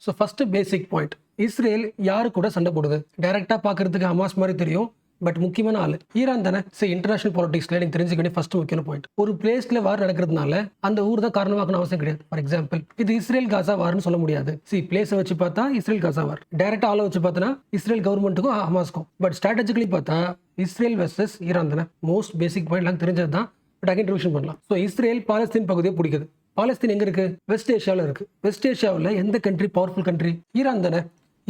So first பேசிக் point, Israel யாரு கூட சண்டை போடுது? டைரக்டா பார்க்கறதுக்கு ஹமாஸ் மாதிரி தெரியும், பட் முக்கியமான ஆளு ஈரான் தானே. சரி, இன்டர்நேஷனல் பாலிடிக்ஸ்ல நீங்க தெரிஞ்சுக்க வேண்டிய ஃபர்ஸ்ட் முக்கியமான பாயிண்ட், ஒரு பிளேஸ்ல வார் நடக்கிறதுனால அந்த ஊர் தான் காரணமாக்கணும் அவசியம் கிடையாது. ஃபார் எக்ஸாம்பிள், இது இஸ்ரேல் காசா வார்னு சொல்ல முடியாது. பிளேஸை வச்சு பார்த்தா இஸ்ரேல் காசா வார், டைரக்டா ஆளை வச்சு பார்த்தா இஸ்ரேல் கவர்மெண்ட்டுக்கும் ஹமாஸ்க்கும். பட் ஸ்ட்ராட்டஜிக்கலி பார்த்தா இஸ்ரேல் வெர்சஸ் ஈரான் தானே. மோஸ்ட் பேசிக் பாயிண்ட் எல்லாம் தெரிஞ்சது தான், பட் அகைன் ரிவிஷன் பண்ணலாம். ஸோ இஸ்ரேல் பாலஸ்தீன் பகுதியை பிடிக்குது. பாலஸ்தீன் எங்க இருக்கு? வெஸ்ட் ஏஷியாவில் இருக்கு. வெஸ்ட் ஏஷியாவில் எந்த கண்ட்ரி பவர்ஃபுல் கண்ட்ரி? ஈரான் தானே.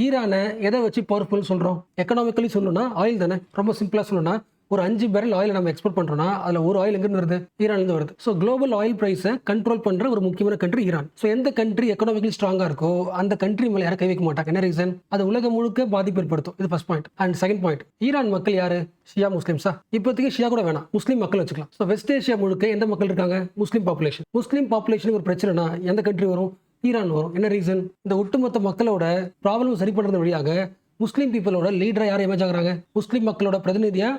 ஈரானை எதை வச்சு பவர்ஃபுல் சொல்றோம்? எக்கனாமிக்கலி சொல்லணும்னா ஆயில் தானே. ரொம்ப சிம்பிளா சொல்லணும்னா, ஒரு 5 பேரல் ஆயில் நம்ம எக்ஸ்போர்ட் பண்றோம்னா அதுல ஒரு ஆயில் எங்கிருந்து வருது? ஈரான்ல இருந்து வருது. ஸோ குளோபல் ஆயில் பிரைஸை கண்ட்ரோல் பண்ற ஒரு முக்கியமான கண்ட்ரி ஈரான். ஸோ எந்த கண்ட்ரி எக்கனாமிக்கலி ஸ்ட்ராங்கா இருக்கோ அந்த கண்ட்ரி மேல யாரும் கை வைக்க மாட்டாங்க. என்ன ரீசன்? அது உலகம் முழுக்க பாதிப்பு ஏற்படுத்தும். இது first point. And second point, Iran மக்கள் யாரு? ஷியா முஸ்லிம்ஸா? இப்போதைக்கு ஷியா கூட வேணாம், முஸ்லீம் மக்கள் வச்சுக்கலாம். ஸோ வெஸ்ட் ஏஷியா முழுக்க எந்த மக்கள் இருக்காங்க? முஸ்லீம் பாப்புலேஷன். முஸ்லீம் பாப்புலேஷன் ஒரு பிரச்சனைனா எந்த கண்ட்ரி வரும்? ஈரான் வரும். என்ன ரீசன்? இந்த ஒட்டுமொத்த மக்களோட ப்ராப்ளம் சரி பண்றது வழியாக முஸ்லீம் பீப்புளோட லீடரா யார் எமேஜ் ஆகுறாங்க? முஸ்லீம் மக்களோட பிரதிநிதியா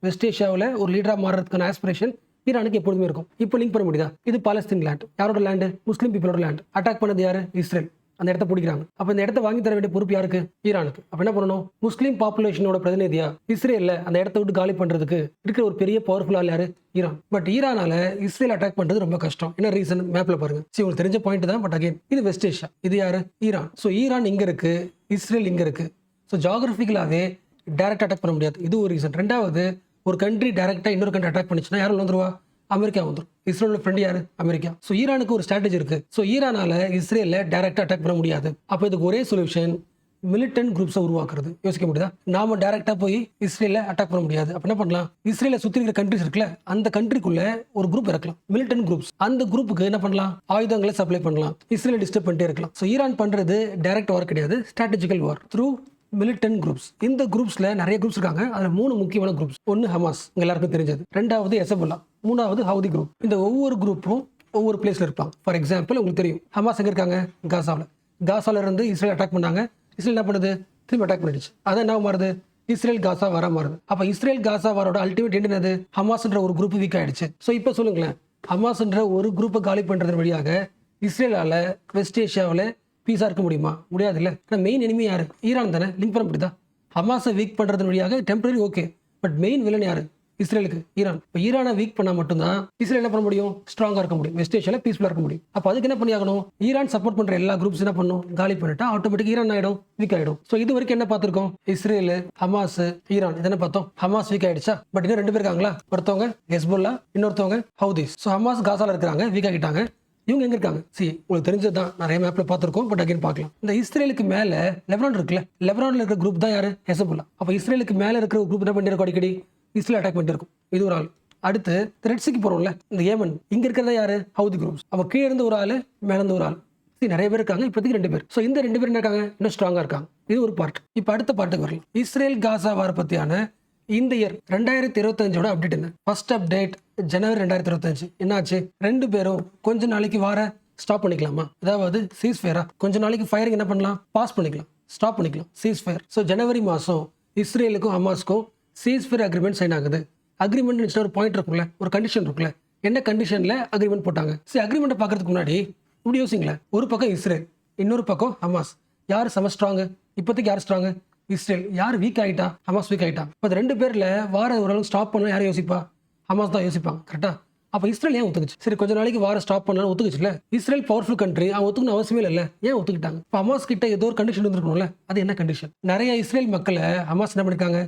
வெஸ்ட் ஏஷியாவில் ஒரு லீடரா மாறதுக்கான ஆஸ்பிரேஷன் ஈரானுக்கு எப்பொழுதுமே இருக்கும். இப்போ லிங்க் பண்ண முடியுதா? இது பாலஸ்தீன் லேண்ட். யாரோட லேண்டு? முஸ்லீம் பீப்புளோட லேண்ட். அட்டாக் பண்ணது யாரு? இஸ்ரேல். அந்த இடத்த பிடிக்கிறாங்க. அப்ப இந்த இடத்த வாங்கி தர வேண்டிய பொறுப்பு யாருக்கு? ஈரானுக்கு. அப்ப என்ன பண்ணணும்? முஸ்லீம் பாப்புலேஷனோட பிரதிநிதியா இஸ்ரேல்ல அந்த இடத்த விட்டு காலி பண்றதுக்கு இருக்கிற ஒரு பெரிய பவர்ஃபுல் ஆள் யாரு? ஈரான். பட் ஈரானால இஸ்ரேல் அட்டாக் பண்றது ரொம்ப கஷ்டம். என்ன ரீசன்? மேப்ல பாருங்க. உங்களுக்கு தெரிஞ்ச பாயிண்ட் தான், பட் அகைன் இது வெஸ்ட் ஏஷியா. இது யாரு? ஈரான். ஸோ ஈரான் இங்க இருக்கு, இஸ்ரேல் இங்க இருக்கு. ஸோ ஜியாகிரபிக்கலாவே டைரக்ட் அட்டாக் பண்ண முடியாது. இது ஒரு ரீசன். ரெண்டாவது, ஒரு கண்ட்ரி டைரக்டா இன்னொரு கண்ட்ரி அட்டாக் பண்ணிச்சுன்னா யாரும் வந்துருவா? அமெரிக்கா வந்துடும். இஸ்ரேலோட ஃப்ரெண்ட் யாரு? அமெரிக்கா. ஸோ ஈரானுக்கு ஒரு ஸ்ட்ராட்டஜி இருக்கு. ஸோ ஈரானால இஸ்ரேல டைரக்டா அட்டாக் பண்ண முடியாது. அப்போ இதுக்கு ஒரே சொல்யூஷன் மிலிட்டன்ட் குரூப்ஸை உருவாக்குறது. யோசிக்க முடியுதா? நாம டைரக்டா போய் இஸ்ரேல அட்டாக் பண்ண முடியாது. அப்ப என்ன பண்ணலாம்? இஸ்ரேல சுத்தி இருக்கிற கண்ட்ரிஸ் இருக்குல்ல, அந்த கண்ட்ரிக்குள்ள ஒரு குரூப் இறக்கலாம், மிலிட்டன்ட் குரூப்ஸ். அந்த குரூப்புக்கு என்ன பண்ணலாம்? ஆயுதங்களை சப்ளை பண்ணலாம், இஸ்ரேல டிஸ்டர்ப் பண்ணிட்டே இருக்கலாம். ஸோ ஈரான் பண்றது டைரக்ட் வார் கிடையாது, ஸ்ட்ராட்டஜிக்கல் வார் த்ரூ மிலிட்டன்ட் குரூப்ஸ். இந்த குரூப்ஸ்ல நிறைய குரூப்ஸ் இருக்காங்க. அதுல 3 முக்கியமான குரூப்ஸ். ஒன்னு ஹமாஸ், எல்லாருக்கும் தெரிஞ்சது. ரெண்டாவது ஹெஸ்புல்லா, மூணாவது ஹவுதி குரூப். இந்த ஒவ்வொரு குரூப்பும் ஒவ்வொரு பிளேஸ்ல இருப்பாங்க. ஃபார் எக்ஸாம்பிள், உங்களுக்கு தெரியும் ஹமாஸ் எங்க இருக்காங்க? காசாவில். காசால இருந்து இஸ்ரேல் அட்டாக் பண்ணாங்க. இஸ்ரேல் என்ன பண்ணுது? திரும்பி அட்டாக் பண்ணிடுச்சு. அதான் என்ன மாறுது? இஸ்ரேல் காசா வர மாறுது. அப்ப இஸ்ரேல் காசா வாரோட அல்டிமேட் என்னது? ஹமாஸ்ன்ற ஒரு குரூப் வீக் ஆயிடுச்சு. ஸோ இப்போ சொல்லுங்களேன், ஹமாஸ்ன்ற ஒரு குரூப்பை காலி பண்றது வழியாக இஸ்ரேலால வெஸ்ட் ஏஷியாவில் பீஸா இருக்க முடியுமா? முடியாது இல்ல. மெயின் எனிமி யாரு? ஈரான் தானே. லிங்க் பண்ண முடியுதா? ஹமாஸை வீக் பண்றது வழியாக temporary okay, but main villain யாரு? இஸ்ரேலுக்கு ஈரான். இப்போ ஈரானை வீக் பண்ணா மட்டும்தான் இஸ்ரேல் என்ன பண்ண முடியும்? ஸ்ட்ராங்கா இருக்க முடியும், வெஸ்ட் ஏஷியால பீஸ்ஃபுல்லா இருக்க முடியும். அப்போ அதுக்கு என்ன பண்ணி ஆகணும்? ஈரான் சப்போர்ட் பண்ற எல்லா குரூப்ஸ் என்ன பண்ணும்? காலி பண்ணிட்டா ஆட்டோமேட்டிக் ஈரான் ஆயிடும், வீக் ஆயிடும். ஸோ இது வரைக்கும் என்ன பார்த்திருக்கோம்? Israel, Hamas, Iran. இதென்ன பார்த்தோம்? ஹமாஸ் வீக் ஆயிடுச்சா? பட் இன்னும் 2 பேர் இருக்காங்களா? ஒருத்தவங்க ஹெஸ்புல்லா, இன்னொருத்தவங்க ஹவுதிஸ். ஸோ ஹமாஸ் காசால இருக்கிறாங்க, வீக் ஆகிட்டாங்க. இவங்க எங்க இருக்காங்க? உங்களுக்கு தெரிஞ்சதுதான், நிறைய மேப்ல பார்த்திருக்கோம், பட் அகைன் பார்க்கலாம். இந்த இஸ்ரேலுக்கு மேல லெபனான் இருக்குல்ல, லெபனான்ல இருக்கிற குரூப் தான் யாரு? ஹெஸ்புல்லா. அப்ப இஸ்ரேலுக்கு மேல இருக்கிற குரூப் என்ன பண்ணிருக்கும்? அடிக்கடி இஸ்ரேல் அட்டாக் பண்ணிட்டு இருக்கும். இது ஒரு ஆள். அடுத்து ரெட்சிக்கு போறோம்ல, இந்த ஏமன், இங்க இருக்கிறதா யாரு? Houthi groups. அப்ப கீழே இருந்து ஒரு ஆளு, மேல இருந்து ஒரு ஆள். நிறைய பேர் இருக்காங்க, இப்போதைக்கு 2 பேர். ஸோ இந்த 2 பேர் என்ன இருக்காங்க? இன்னும் ஸ்ட்ராங்கா இருக்காங்க. இது ஒரு பார்ட். இப்போ அடுத்த பார்ட்டுக்கு வரலாம். இஸ்ரேல் காசா வார பத்தியான இந்த இயர் 2025ஓட அப்டேட் என்ன? ஃபர்ஸ்ட் அப்டேட் ஜனவரி 2025. என்னாச்சு? 2 பேரும் கொஞ்ச நாளைக்கு வார ஸ்டாப் பண்ணிக்கலாமா? அதாவது சீஸ் ஃபயரா? கொஞ்ச நாளைக்கு ஃபயரிங் என்ன பண்ணலாம்? பாஸ் பண்ணிக்கலாம், ஸ்டாப் பண்ணிக்கலாம், சீஸ் ஃபயர். ஸோ ஜனவரி மாதம் இஸ்ரேலுக்கும் ஹமாஸ்க்கும் சீஸ் ஃபயர் அக்ரிமெண்ட் சைன் ஆகுது. அக்ரிமெண்ட் ஒரு பாயிண்ட் இருக்குல்ல, ஒரு கண்டிஷன் இருக்குல்ல. என்ன கண்டிஷன்ல அக்ரிமெண்ட் போட்டாங்க? அக்ரிமெண்ட்டை பார்க்கறதுக்கு முன்னாடி இப்படி யோசிங்களேன். ஒரு பக்கம் இஸ்ரேல், இன்னொரு பக்கம் ஹமாஸ். யார் செம ஸ்ட்ராங்? இப்போதைக்கு யார் ஸ்ட்ராங்? இஸ்ரேல். யார் வீக் ஆகிட்டா? ஹமாஸ் வீக் ஆகிட்டா. இப்போ 2 பேர்ல வார ஓரளவுக்கு ஸ்டாப் பண்ணலாம் யாரும் யோசிப்பா? ஹமாஸ் தான் யோசிப்பாங்க, கரெக்டா? அப்போ இஸ்ரேல் ஏன் ஒத்துக்குச்சு? சரி, கொஞ்ச நாளைக்கு வார ஸ்டாப் பண்ணலாம் ஒத்துக்குச்சுல. இஸ்ரேல் பவர்ஃபுல் கண்ட்ரி, அவங்க ஒத்துக்கணும் அவசியமே இல்லை. ஏன் ஒத்துக்கிட்டாங்க? இப்போ ஹமாஸ் கிட்ட ஏதோ ஒரு கண்டிஷன் இருந்திருக்கணும்ல. அது என்ன கண்டிஷன்? நிறைய இஸ்ரேல் மக்களை ஹமாஸ் என்ன பண்ணிருக்காங்க?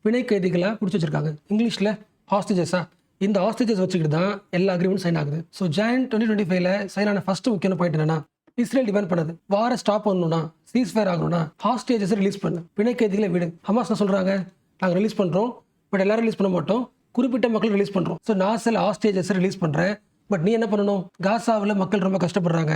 பிணை கைதிகளா பிடிச்சி வச்சிருக்காங்க. இங்கிலீஷ்ல ஹாஸ்டேஜஸா. இந்த ஹாஸ்டேஜஸ் வச்சுக்கிட்டு தான் எல்லா அக்ரிமெண்ட் சைன் ஆகுது. ஸோ ஜான் 2025ல சைன் ஆன ஃபர்ஸ்ட் முக்கியமான பாயிண்ட் என்னன்னா, இஸ்ரேல் டிமாண்ட் பண்ணது வார ஸ்டாப் பண்ணணும்னா, சீஸ் ஃபயர் ஆகணும்னா ஹாஸ்டேஜஸ் ரிலீஸ் பண்ணு, பிணை கைதிகளை விடு. ஹமாஸ் என்ன சொல்றாங்க? நாங்கள் ரிலீஸ் பண்றோம், பட் எல்லாரும் ரிலீஸ் பண்ண மாட்டோம், குறிப்பிட்ட மக்கள் ரிலீஸ் பண்றோம். ஸோ நான் சில ஹாஸ்டேஜஸ் ரிலீஸ் பண்றேன், பட் நீ என்ன பண்ணணும்? காசாவில் மக்கள் ரொம்ப கஷ்டப்படுறாங்க,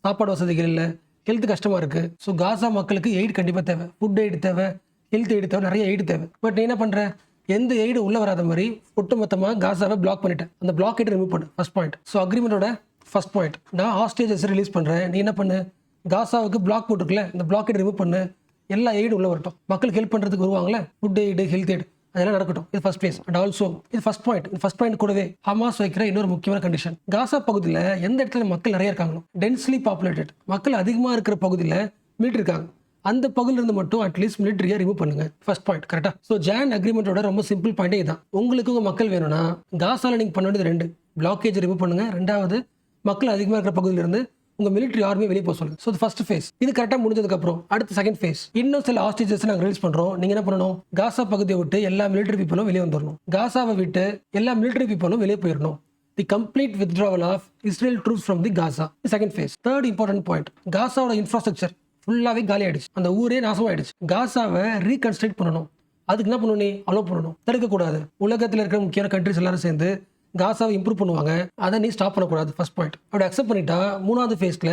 சாப்பாடு வசதிகள் இல்லை, ஹெல்த் கஷ்டமா இருக்கு. ஸோ காசா மக்களுக்கு எய்ட் கண்டிப்பா தேவை, ஃபுட் எய்டு தேவை, ஹெல்த் எய்டு தேவை, நிறைய எய்டு தேவை. பட் நீ என்ன பண்ற? எந்த எய்டு உள்ள வராத மாதிரி ஒட்டுமொத்தமாக காசாவை பிளாக் பண்ணிட்டேன். அந்த பிளாக்கெட் ரிமூவ் பண்ணு. First point. ஸோ அக்ரிமெண்டோட ஃபர்ஸ்ட் பாயிண்ட், நான் ஹாஸ்டேஜஸ் ரிலீஸ் பண்றேன், நீ என்ன பண்ணு? காசாவுக்கு பிளாக் போட்டுருக்குல, இந்த பிளாக்கெட் ரிமூவ் பண்ணு, எல்லா எய்டு உள்ள வரட்டும், மக்களுக்கு ஹெல்ப் பண்றதுக்கு வருவாங்களே, ஃபுட் எய்டு, ஹெல்த் எய்டு, அதெல்லாம் நடக்கட்டும். இது ஃபர்ஸ்ட் பிளேஸ். அண்ட் ஆல்சோ இது ஃபர்ஸ்ட் பாயிண்ட். இந்த ஃபர்ஸ்ட் பாயிண்ட் கூடவே ஹமாஸ் வைக்கிற இன்னொரு முக்கியமான கண்டிஷன், காசா பகுதியில் எந்த இடத்துல மக்கள் நிறைய இருக்காங்களோ, டென்ஸ்லி பாப்புலேட்டட், மக்கள் அதிகமாக இருக்கிற பகுதியில் மிலிட்ரி இருக்காங்க. அந்த பகுதியிலிருந்து மட்டும் அட்லீஸ்ட் மிலிட்ரியை ரிமூவ் பண்ணுங்க. ஃபர்ஸ்ட் பாயிண்ட் கரெக்டா? ஸோ ஜான் அக்ரிமெண்ட்டோட ரொம்ப சிம்பிள் பாயிண்டே இதான். உங்களுக்கு உங்க மக்கள் வேணும்னா காசால நீங்க பண்ண வேண்டியது 2 பிளாக்கேஜ் ரிமூவ் பண்ணுங்க. 2வது மக்கள் அதிகமாக இருக்கிற பகுதியிலிருந்து உங்க மிலிட்ரி ஆர்மி வெளியே போக சொல்லுங்க. ஸோ ஃபர்ஸ்ட் ஃபேஸ் இது கரெக்டாக முடிஞ்சதுக்கு அப்புறம் அடுத்த செகண்ட் ஃபேஸ் இன்னும் சில ஹாஸ்டேஜஸ் நாங்கள் ரிலீஸ் பண்றோம். நீங்க என்ன பண்ணணும்? காசா பகுதியை விட்டு எல்லா மிலிட்ரி பீப்புளும் வெளியே வந்துடணும். காசாவை விட்டு எல்லா மிலிட்ரி பீப்புளும் வெளியே போயிடணும். The complete withdrawal of Israel troops from the Gaza. Second phase. Third important point, காசாவோட இன்ஃப்ராஸ்ட்ரக்சர் ஃபுல்லாவே காலி ஆயிடுச்சு. அந்த ஊரே நாசமாயிடுச்சு. காசாவை ரீகன்ஸ்ட்ரக்ட் பண்ணணும். அதுக்கு என்ன பண்ணணும்? நீ அலோவ் பண்ணணும், தடுக்கக்கூடாது. உலகத்தில் இருக்கிற முக்கியமான கண்ட்ரிஸ் எல்லாரும் சேர்ந்து காசாவை இம்ப்ரூவ் பண்ணுவாங்க, அதை நீ ஸ்டாப் பண்ணக்கூடாது. First point. அப்படி அக்செப்ட் பண்ணிட்டா 3வது ஃபேஸ்ல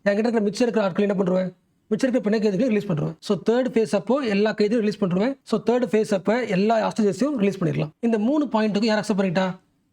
என்கிட்ட இருக்கிற மிச்சம் இருக்கிற ஆட்கள் என்ன பண்ணுவேன்? மிச்சம் இருக்கிற பிணை கைதிகளை ரிலீஸ் பண்ணுவேன். ஸோ தேர்ட் ஃபேஸ் அப்போ எல்லா கைதியும் ரிலீஸ் பண்ணுவேன். ஸோ தேர்ட் ஃபேஸ் அப்போ எல்லா ஹாஸ்டேஜஸையும் ரிலீஸ் பண்ணிடலாம். இந்த 3 பாயிண்ட்டுக்கும் யார் அக்செப்ட் பண்ணிட்டா?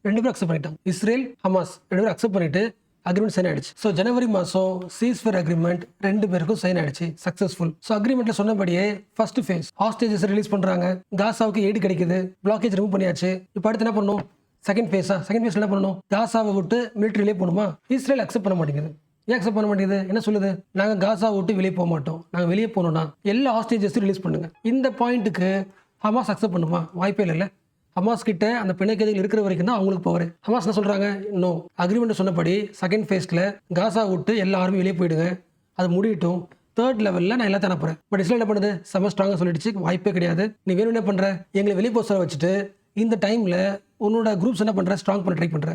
2 பேரும் அக்செப்ட் பண்ணிட்டாங்க. இஸ்ரேல், ஹமாஸ் 2 பேரும் அக்செப்ட் பண்ணிட்டு அக்ரிமெண்ட் சைன் ஆயிடுச்சு. ஸோ ஜனவரி மாதம் சீஸ்ஃபயர் அக்ரிமெண்ட் 2 பேருக்கும் சைன் ஆயிடுச்சு, சக்சஸ்ஃபுல். ஸோ அக்ரிமெண்ட்ல சொன்னபடியே ஃபர்ஸ்ட் ஃபேஸ் ஹாஸ்டேஜஸ் ரிலீஸ் பண்றாங்க, காசாவுக்கு எய்டு கிடைக்குது, பிளாக்கேஜ் ரிமூவ் பண்ணியாச்சு. இப்போ அடுத்து என்ன பண்ணணும்? செகண்ட் ஃபேஸா? செகண்ட் ஃபேஸ் என்ன பண்ணணும்? காசாவை விட்டு மிலிட்ரியிலே போகணுமா? இஸ்ரேல் அக்செப்ட் பண்ண மாட்டேங்குது. ஏன் அக்செப்ட் பண்ண மாட்டேங்குது? என்ன சொல்லுது? நாங்க காசா விட்டு வெளியே போக மாட்டோம், நாங்க வெளியே போகணும்னா எல்லா ஹாஸ்டேஜஸையும் ரிலீஸ் பண்ணுங்க. இந்த பாயிண்ட்டுக்கு ஹமாஸ் அக்செப்ட் பண்ணுமா? வாய்ப்பே இல்லை. ஹமாஸ் கிட்ட அந்த பிணை கைதிகள் இருக்கிற வரைக்கும் தான் அவங்களுக்கு பவர். ஹமாஸ் என்ன சொல்றாங்க? நோ, அக்ரிமெண்ட் சொன்னபடி செகண்ட் ஃபேஸ்ல காசா விட்டு எல்லாருமே வெளியே போயிடுங்க, அது முடியட்டும், தேர்ட் லெவலில் நான் எல்லாத்தையும் அனுப்புறேன். பட் இஸ்ரேல் என்ன பண்ணுது? செம ஸ்ட்ராங்காக சொல்லிடுச்சு, வாய்ப்பே கிடையாது, நீ வேணும் என்ன பண்ற, எங்களை வெளியே போக சொல்ல வச்சுட்டு இந்த டைம்ல உன்னோட குரூப்ஸ் என்ன பண்ற? ஸ்ட்ராங் பண்ண ட்ரை பண்ற.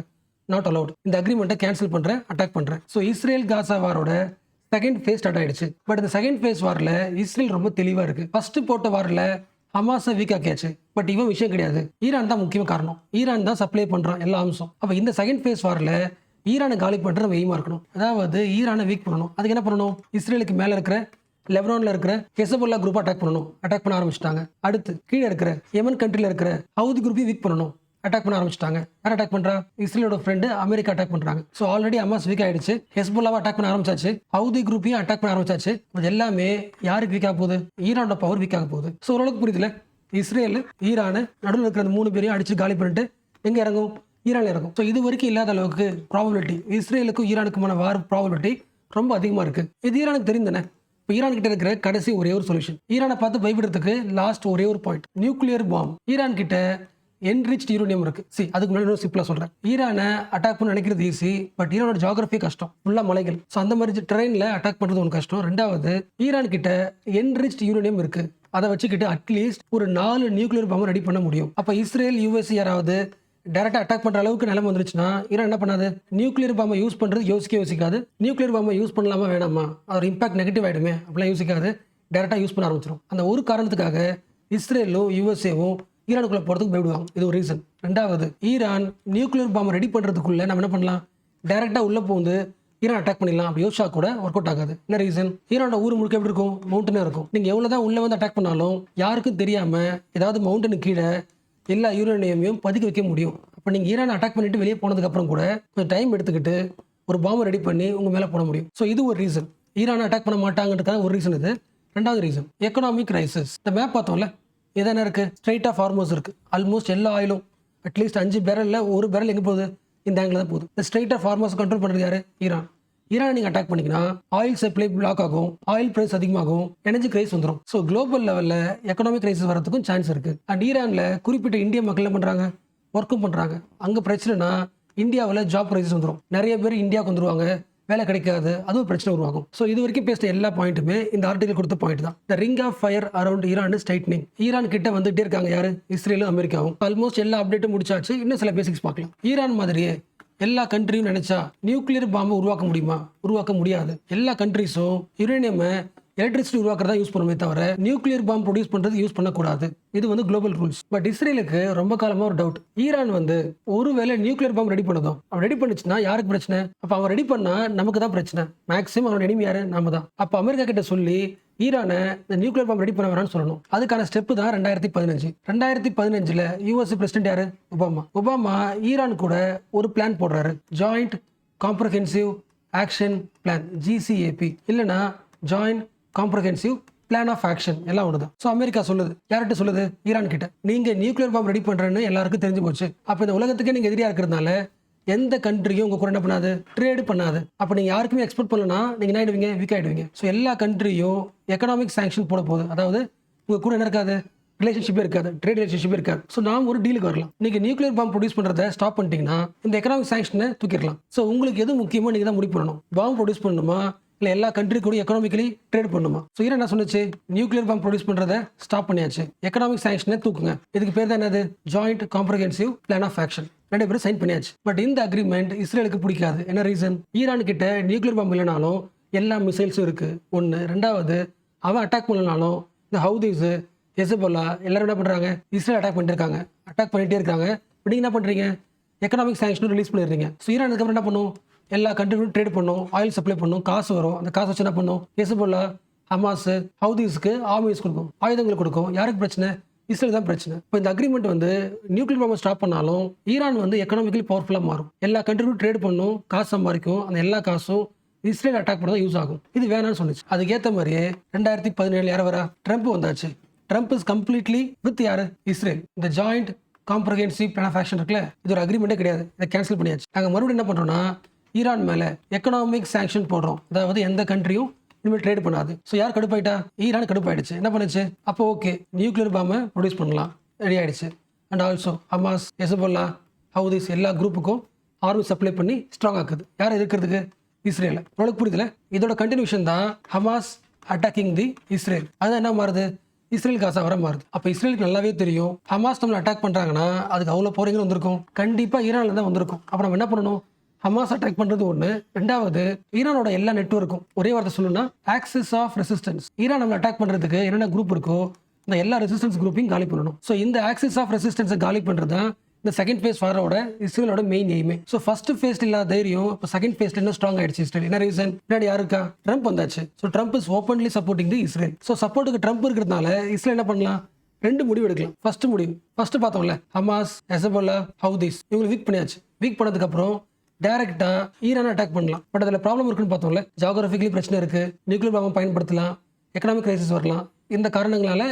Not allowed. இந்த அக்ரிமெண்ட்டை கேன்சல் பண்றேன், அட்டாக் பண்றேன். ஸோ இஸ்ரேல் காசா வாரோட செகண்ட் ஃபேஸ் ஸ்டார்ட் ஆயிடுச்சு. பட் இந்த செகண்ட் ஃபேஸ் வாரில் இஸ்ரேல் ரொம்ப தெளிவாக இருக்கு. ஃபர்ஸ்ட் போட்ட வாரில் ஹமாஸை வீக் ஆக்கியாச்சு. பட் இவன் விஷயம் கிடையாது, ஈரான் தான் முக்கிய காரணம். ஈரான் தான் சப்ளை பண்றான் எல்லா அம்சம். அப்போ இந்த செகண்ட் ஃபேஸ் வாரில் ஈரானை காலி பண்ணுறது நம்ம எய்மா இருக்கணும். அதாவது ஈரானை வீக் பண்ணணும். அதுக்கு என்ன பண்ணணும்? இஸ்ரேலுக்கு மேலே இருக்கிற லெபனான்ல இருக்கிற ஹெசபுல்லா குரூப் அட்டாக் பண்ணணும். அட்டாக் பண்ண ஆரம்பிச்சிட்டாங்க. அடுத்து கீழே இருக்கிற யமன் கண்ட்ரியில் இருக்கிற ஹவுதி குரூப்பையும் வீக் பண்ணணும். அட்டாக் பண்ண ஆரம்பிச்சிட்டாங்க. யார் அட்டாக் பண்றா? இஸ்ரேலோட ஃப்ரெண்டு அமெரிக்கா அட்டாக் பண்றாங்க. ஸோ ஆல்ரெடி ஹமாஸ் வீக் ஆயிடுச்சு, ஹெஸ்புல்லாவை அட்டாக் பண்ண ஆரம்பிச்சாச்சு, ஹவுதி குரூப்பையும் அட்டாக் பண்ண ஆரம்பிச்சாச்சு. இது எல்லாமே யாருக்கு வீக் ஆக போகுது? ஈரானோட பவர் வீக் ஆக போகுது. ஸோ ஓரளவுக்கு புரியுதுல? இஸ்ரேல் ஈரான் நடுவில் இருக்கிற 3 பேரையும் அடிச்சு காலி பண்ணிட்டு எங்க இறங்கும்? ஈரான் இறங்கும். ஸோ இது வரைக்கும் இல்லாத அளவுக்கு ப்ராபபிலிட்டி இஸ்ரேலுக்கும் ஈரானுக்குமான வார் ப்ராபபிலிட்டி ரொம்ப அதிகமாக இருக்கு. இது ஈரானுக்கு தெரியும் தானே? இப்போ ஈரான் கிட்ட இருக்கிற கடைசி ஒரே ஒரு சொல்யூஷன், ஈரானை பார்த்து பயப்படுறதுக்கு லாஸ்ட் ஒரே ஒரு பாயிண்ட், நியூக்ளியர் பாம். ஈரான் கிட்ட என்ரிச்ட் யூரேனியம் இருக்கு. அதுக்கு முன்னாடி சிம்பிளா சொல்றேன், ஈரானை அட்டாக் பண்ண நினைக்கிறது ஈஸி, பட் ஈரானோட ஜியோகிராஃபி கஷ்டம், ஃபுல்லா மலைகள். ஸோ அந்த மாதிரி ட்ரெயின்ல அட்டாக் பண்றது ஒன்று கஷ்டம். 2வது, ஈரான் கிட்ட என்ரிச்ட் யூரேனியம் இருக்கு. அதை வச்சுக்கிட்டு அட்லீஸ்ட் ஒரு 4 நியூக்ளியர் பாம்பை ரெடி பண்ண முடியும். அப்ப இஸ்ரேல் யூஎஸ் யாராவது டைரக்டா அட்டாக் பண்ற அளவுக்கு நிலைமை வந்துருச்சுன்னா ஈரான் என்ன பண்ணாது? நியூக்ளியர் பாம்பை யூஸ் பண்றது யோசிக்காது. நியூக்ளியர் பாம்பை யூஸ் பண்ணலாமா வேணாமா, அதோட இம்பாக்ட் நெகட்டிவ் ஆயிடுமே அப்படிலாம் யோசிக்காது, டைரக்டா யூஸ் பண்ண ஆரம்பிச்சிடும். அந்த ஒரு காரணத்துக்காக இஸ்ரேலும் யூஎஸ்ஏவும் ஈரானுக்குள்ள போறதுக்கு பயப்படுவாங்க. இது ஒரு ரீசன். 2வது, ஈரான் நியூக்ளியர் பாம்பை ரெடி பண்றதுக்குள்ள நம்ம என்ன பண்ணலாம்? டைரக்டா உள்ள போந்து ஈரான் அட்டாக் பண்ணிடலாம் அப்படி யோசிச்சா கூட ஒர்க் அவுட் ஆகாது. என்ன ரீசன்? ஈரானோட ஊர் முழுக்க எப்படி இருக்கும்? மவுண்டனே இருக்கும். நீங்க எவ்வளவுதான் உள்ள வந்து அட்டாக் பண்ணாலும் யாருக்கும் தெரியாம ஏதாவது மவுண்டனுக்கு கீழே எல்லா யூரேனியமையும் பதுக்கி வைக்க முடியும். அப்ப நீங்க ஈரான் அட்டாக் பண்ணிட்டு வெளியே போனதுக்கு அப்புறம் கூட கொஞ்சம் டைம் எடுத்துக்கிட்டு ஒரு பாம்பை ரெடி பண்ணி உங்க மேல போட முடியும். ஸோ இது ஒரு ரீசன். ஈரான் அட்டாக் பண்ண மாட்டாங்கிறதுக்கான ஒரு ரீசன் இது. 2வது ரீசன், எக்கனாமிக் கிரைசிஸ். இந்த மேப் பார்த்தோம்ல, எதனா இருக்கு? ஸ்ட்ரைட் ஆஃப் ஹார்மோஸ் இருக்கு. ஆல்மோஸ்ட் எல்லா ஆயிலும் அட்லீஸ்ட் 5 பேரல்ல ஒரு பேரல் எங்க போகுது? இந்த ஆங்கிள் தான் போகுது. இந்த ஸ்ட்ரைட் ஆஃப் ஹார்மோஸ் கண்ட்ரோல் பண்றது யாரு? ஈரான். ஈரான் நீங்க அட்டாக் பண்ணிங்கன்னா ஆயில் சப்ளை பிளாக் ஆகும், ஆயில் பிரைஸ் அதிகமாகும், எனர்ஜி கிரைஸ் வந்துடும். ஸோ குளோபல் லெவல்ல எக்கனாமிக் கிரைசிஸ் வரதுக்கும் சான்ஸ் இருக்கு. அண்ட் ஈரான்ல குறிப்பிட்ட இந்திய மக்கள் என்ன பண்றாங்க? ஒர்க்கும் பண்றாங்க. அங்க பிரச்சனைனா இந்தியாவில் ஜாப் கிரைசிஸ் வந்துடும். நிறைய பேர் இந்தியாவுக்கு வந்துருவாங்க, வேலை கிடைக்காது, அதுவும் பிரச்சனை உருவாகும். ஸோ இது வரைக்கும் பேசின எல்லா பாயிண்ட்டுமே இந்த ஆர்டிகல் கொடுத்த பாயிண்ட் தான். The ring of fire around Iran is tightening. Iran கிட்ட வந்துட்டே இருக்காங்க யாரு? இஸ்ரேலும் அமெரிக்காவும். ஆல்மோஸ்ட் எல்லா அப்டேட்டும் முடிச்சாச்சு. இன்னும் சில பேசிக்ஸ் பார்க்கலாம். ஈரான் மாதிரியே எல்லா கண்ட்ரியும் நினைச்சா நியூக்ளியர் பாம்பை உருவாக்க முடியுமா? உருவாக்க முடியாது. எல்லா கண்ட்ரிஸும் யுரேனியம் எலக்ட்ரிசிட்டி உருவாக்குறதா யூஸ் பண்ணுமே தவிர நியூக்ளியர் பாம்பு ப்ரொடியூஸ் பண்றது யூஸ் பண்ணக்கூடாது. இது வந்து குளோபல் ரூல்ஸ். பட் இஸ்ரேலுக்கு ரொம்ப காலமா ஒரு டவுட், ஈரான் வந்து ஒருவேளை நியூக்ளியர் பாம்பு ரெடி பண்ணதும், அவன் ரெடி பண்ணுச்சுன்னா யாருக்கு பிரச்சனை? அப்ப அவன் ரெடி பண்ணா நமக்கு தான் பிரச்சனை. மேக்ஸிமம் அவனோட எனிமி யாரு? நாம தான். அப்ப அமெரிக்கா கிட்ட சொல்லி ஈரானை இந்த நியூக்ளியர் பாம்பு ரெடி பண்ண வேணாம்னு சொல்லணும். அதுக்கான ஸ்டெப் தான் 2015. 2015 யூஎஸ் பிரசிடென்ட் யாரு? ஒபாமா ஈரான் கூட ஒரு பிளான் போடுறாரு, joint comprehensive action plan, JCAP, இல்லைன்னா joint comprehensive plan of action, எல்லாம் ஒண்ணுதான். ஸோ அமெரிக்கா சொல்லுது, யார்கிட்ட சொல்லுது? ஈரான் கிட்ட. நீங்க நியூக்ளியர் பாம்பு ரெடி பண்றேன்னு எல்லாருக்கும் தெரிஞ்சு போச்சு. அப்ப இந்த உலகத்துக்கே நீங்க எதிரியா இருக்கிறதுனால எந்த கண்ட்ரியும் உங்க கூட என்ன பண்ணாது, ட்ரேடு பண்ணாது. அப்போ நீங்க யாருக்குமே எக்ஸ்போர்ட் பண்ணலனா நீங்க என்ன ஆயிடுவீங்க, வீக் ஆயிடுவீங்க. ஸோ எல்லா கண்ட்ரியும் எக்கனாமிக் சாங்ஷன் போட போகுது. அதாவது உங்க கூட என்ன இருக்காது, ரிலேஷன்ஷிப்பே இருக்காது, ட்ரேட் ரிலேஷன்ஷிப்பே இருக்காது. ஸோ நாம் ஒரு டீலுக்கு வரலாம். நீங்க நியூக்ளியர் பாம்பு ப்ரொடியூஸ் பண்றதை ஸ்டாப் பண்ணிட்டீங்கன்னா இந்த எக்கனாமிக் சாங்ஷனை தூக்கிடலாம். ஸோ உங்களுக்கு எது முக்கியமோ நீங்க தான் முடிவு பண்ணணும். பாம்பு ப்ரொடியூஸ் பண்ணணுமா இல்லை எல்லா கண்ட்ரி கூட எக்கனாமிக்கலி ட்ரேட் பண்ணுமா? ஸோ ஈரான் என்ன சொன்னுச்சு, நியூக்ளியர் பாம்பு ப்ரொடியூஸ் பண்றதை ஸ்டாப் பண்ணியாச்சு, எக்கனாமிக் சாங்ஷனை தூக்குங்க. இதுக்கு பேர் தான் என்னது, joint comprehensive plan of action. 2 பேரும் சைன் பண்ணியாச்சு. பட் இந்த அக்ரிமெண்ட் இஸ்ரேலுக்கு பிடிக்காது. என்ன ரீசன், ஈரான் கிட்ட நியூக்ளியர் பாம்பு இல்லைனாலும் எல்லா மிசைல்ஸும் இருக்கு ஒன்று. ரெண்டாவது, அவன் அட்டாக் பண்ணலனாலும் இந்த ஹவுதீஸ், ஹெஸ்போலா எல்லாரும் என்ன பண்றாங்க, இஸ்ரேல் அட்டாக் பண்ணிட்டு இருக்காங்க, அட்டாக் பண்ணிட்டே இருக்காங்க. நீங்க என்ன பண்றீங்க, எக்கனாமிக் சாங்ஷனும் ரிலீஸ் பண்ணிடுறீங்க. ஸோ ஈரான் அதுக்கப்புறம் என்ன பண்ணும், எல்லா கண்ட்ரியும் ட்ரேட் பண்ணும், ஆயில் சப்ளை பண்ணும், காசு வரும். அந்த காசு வச்சு என்ன பண்ணும், ஹெஸ்போலா, ஹமாஸ், ஹவுதீஸ்க்கு ஆர்மிஸ் கொடுக்கும், ஆயுதங்கள் கொடுக்கும். யாருக்கு பிரச்சனை, இஸ்ரேல் தான் பிரச்சனை. இப்போ இந்த அக்ரிமெண்ட் வந்து நியூக்ளியர் பாம்பை ஸ்டாப் பண்ணாலும் ஈரான் வந்து எக்கனாமிக்கலி பவர்ஃபுல்லாக மாறும். எல்லா கண்ட்ரியும் ட்ரேட் பண்ணும், காசு சம்பாதிக்கும். அந்த எல்லா காசும் இஸ்ரேல் அட்டாக் பண்ண யூஸ் ஆகும். இது வேணாம்னு சொன்னிச்சு. அதுக்கேற்ற மாதிரியே 2017 யாரை வரா, ட்ரம்ப் வந்தாச்சு. ட்ரம்ப் இஸ் கம்ப்ளீட்லி வித் யாரு, இஸ்ரேல். இந்த joint comprehensive plan of action இருக்குல்ல, இது ஒரு அக்ரிமெண்ட்டே கிடையாது, இதை கேன்சல் பண்ணியாச்சு. நாங்கள் மறுபடியும் என்ன பண்ணுறோம்னா ஈரான் மேலே எக்கனாமிக் சாங்ஷன் போடுறோம். அதாவது எந்த கண்ட்ரியும் இனிமேல் ட்ரேட் பண்ணாது. ஸோ யார் கடுப்பாயிட்டா, ஈரான் கடுப்பாயிடுச்சு. என்ன பண்ணுச்சு, அப்போ ஓகே நியூக்ளியர் பாம்பை ப்ரொடியூஸ் பண்ணலாம், ரெடி ஆயிடுச்சு. And also Hamas, Hezbollah, Houthis எல்லா குரூப்புக்கும் ஆர்மி சப்ளை பண்ணி ஸ்ட்ராங் ஆக்குது. யார் இருக்கிறதுக்கு, இஸ்ரேல். உங்களுக்கு புரியுதுல, இதோட கண்டினியூஷன் தான் ஹமாஸ் அட்டாக்கிங் தி இஸ்ரேல். அது என்ன மாறுது, இஸ்ரேல் காசா வர மாறுது. அப்போ இஸ்ரேலுக்கு நல்லாவே தெரியும் ஹமாஸ் நம்மளை அட்டாக் பண்ணுறாங்கன்னா அதுக்கு அவ்வளோ போறீங்க வந்திருக்கும், கண்டிப்பாக ஈரானில் தான் வந்திருக்கும். அப்போ நம்ம என்ன பண்ணணும், ஹமாஸ் அட்டாக் பண்ணுறது ஒன்று. ரெண்டாவது, ஈரானோட எல்லா நெட்வொர்க்கும் ஒரே வார்த்தை சொல்லணும்னா ஆக்சிஸ் ஆஃப் ரெசிஸ்டன்ஸ். ஈரான் நம்மளை அட்டாக் பண்ணுறதுக்கு என்னென்ன குரூப் இருக்கோ இந்த எல்லா ரெசிஸ்டன்ஸ் குரூப்பையும் காலி பண்ணணும். ஸோ இந்த ஆக்சிஸ் ஆஃப் ரெசிஸ்டன்ஸை காலி பண்ணுறது தான் இந்த செகண்ட் ஃபேஸ் வாரோட இஸ்ரேலோட மெயின் எய்மே. ஸோ ஃபர்ஸ்ட் ஃபேஸ்ல இல்லாத தைரியம் இப்போ செகண்ட் ஃபேஸ்ல இன்னும் ஸ்ட்ராங் ஆயிடுச்சு இஸ்ரேல். என்ன ரீசன், பின்னாடி யாருக்கா, ட்ரம்ப் வந்தாச்சு. So Trump is openly supporting the Israel. So சப்போர்ட்டுக்கு ட்ரம்ப் இருக்கிறதுனால இஸ்ரேல் என்ன பண்ணலாம், 2 முடிவு எடுக்கலாம். ஃபர்ஸ்ட் முடிவு, ஃபர்ஸ்ட் பார்த்தோம்ல ஹமாஸ், ஹெஸ்போலா, ஹவுதீஸ் இவங்களை வீக் பண்ணியாச்சு. வீக் பண்ணதுக்கு அப்புறம் டைரக்டா ஈரான் அட்டாக் பண்ணலாம். பட் அதில் ப்ராப்ளம் இருக்குன்னு பார்த்தோம்ல, ஜியோகிராஃபிக்கலி பிரச்சனை இருக்கு, நியூக்ளியர் பாம்பை பயன்படுத்தலாம், எக்கனாமிக் கிரைசிஸ் வரலாம். இந்த காரணங்களால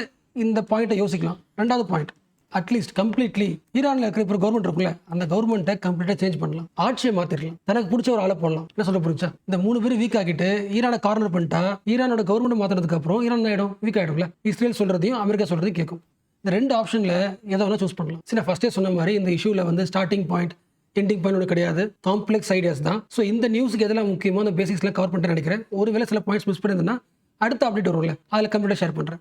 இந்த பாயிண்ட்டை யோசிக்கலாம். ரெண்டாவது பாயிண்ட், அட்லீஸ்ட் கம்ப்ளீட்லி ஈரானில் இருக்கிற இப்போ கவர்மெண்ட் இருக்குல்ல, அந்த கவர்மெண்ட்டை கம்ப்ளீட்டாக சேஞ்ச் பண்ணலாம், ஆட்சியை மாற்றிடலாம், தனக்கு பிடிச்ச ஒரு ஆளை போடலாம். என்ன சொல்ல புரிஞ்சா, இந்த 3 பேரும் வீக் ஆகிட்டு ஈரானை கார்னர் பண்ணிட்டா ஈரானோட கவர்மெண்ட் மாற்றினதுக்கு அப்புறம் ஈரான் ஆகிடும், வீக் ஆகிடும்ல. இஸ்ரேல் சொல்றதையும் அமெரிக்கா சொல்றதையும் கேட்கும். இந்த 2 ஆப்ஷனில் எதை வேணா சூஸ் பண்ணலாம். சரி, ஃபர்ஸ்டே சொன்ன மாதிரி இந்த இஷ்யூவில் வந்து ஸ்டார்டிங் பாயிண்ட் எண்டிங் பாயிண்ட் ஒன்று கிடையாது, காம்ப்ளெக்ஸ் ஐடியாஸ் தான். ஸோ இந்த நியூஸுக்கு எதெல்லாம் முக்கியமோ அந்த பேசிக்ஸ்ல கவர் பண்ணிட்டு நினைக்கிறேன். ஒருவேளை சில பாயிண்ட்ஸ் மிஸ் பண்ணியிருந்தேன்னா அடுத்த அப்டேட் வரும்ல, அதில் கம்ப்ளீட்டாக ஷேர் பண்ணுறேன்.